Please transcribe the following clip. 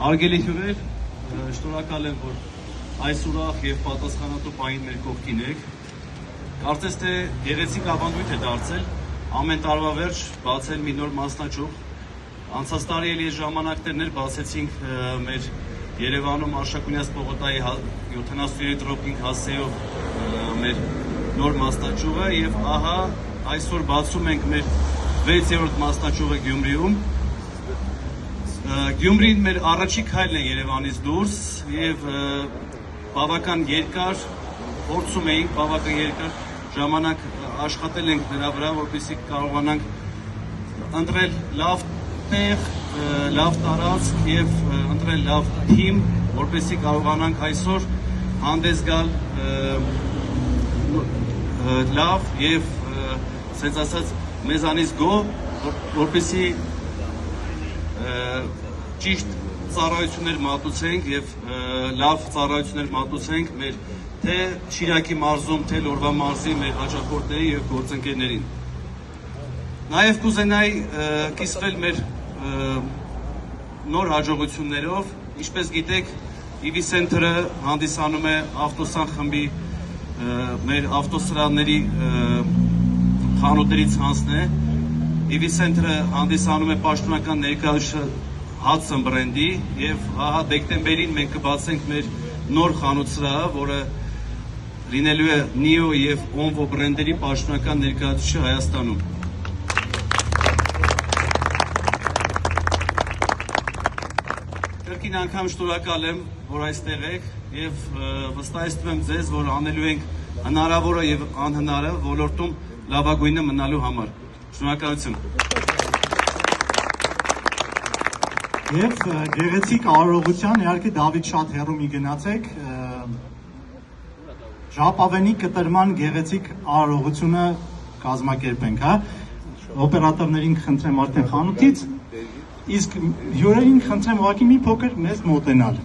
Հարգելի հյուրեր, շնորհակալ եմ, որ այս ուրախ եւ պատասխանատու պահին մեր կողքին եք։ Կարծես թե գեղեցիկ ավանդույթ է դարձել ամեն տարվա վերջ բացել մի նոր մասնաճյուղ։ Անցած տարի էլի ժամանակներն էր բացեցինք մեր Երևանում Արշակունյաց պողոտայի 73-5 հասցեով մեր նոր մասնաճյուղը եւ ահա այսօր բացում ենք մեր 6-րդ մասնաճյուղը Գյումրիում։ Գյումրին մեր առաջին քայլն է Երևանից դուրս եւ բավական երկար փորձում էինք, բավական երկար ժամանակ աշխատել ենք նրա վրա, որպեսզի կարողանանք ընտրել լավ տեղ, լավ տարածք եւ ընտրել լավ թիմ, որպեսզի կարողանանք այսօր հանդես գալ լավ եւ ասենց ասած մեզանից գոհ, որպեսզի ճիշտ ծառայություններ մատուցենք եւ լավ ծառայություններ մատուցենք մեր թե Շիրակի մարզում, թե Լորվա մարզի մեր հաճախորդների եւ գործընկերներին։ Նաեւ կուզենայի կիսվել մեր նոր հաջողություններով, ինչպես գիտեք, EV Center-ը հանդիսանում է ավտոսան խմբի մեր ավտոսրանների խանութների ցանցն է։ EV Center-ը հանդիսանում է պաշտոնական ներկայացուցիչ Hudson բրենդի եւ ահա դեկտեմբերին մենք կբացենք մեր նոր խանութ սրահը, որը լինելու է NIO եւ ONVO բրենդերի պաշտոնական ներկայացուցիչ Հայաստանում։ Կրկին անգամ շնորհակալ եմ, որ այստեղ եք եւ վստահեցնում եմ ձեզ, որ անելու ենք հնարավորը եւ անհնարը ոլորտում լավագույնը մնալու համար։ Շնորհակալություն։ Եվ գեղեցիկ արարողության, իհարկե Դավիթ շատ հեռու մի գնացեք, ժապավենի կտրման գեղեցիկ արարողությունը կազմակերպենք, հա, օպերատորներին խնդրեմ արդեն խանութից, իսկ հյուրերին խնդրեմ ուղղակի մի փոքր մեզ մոտենալ։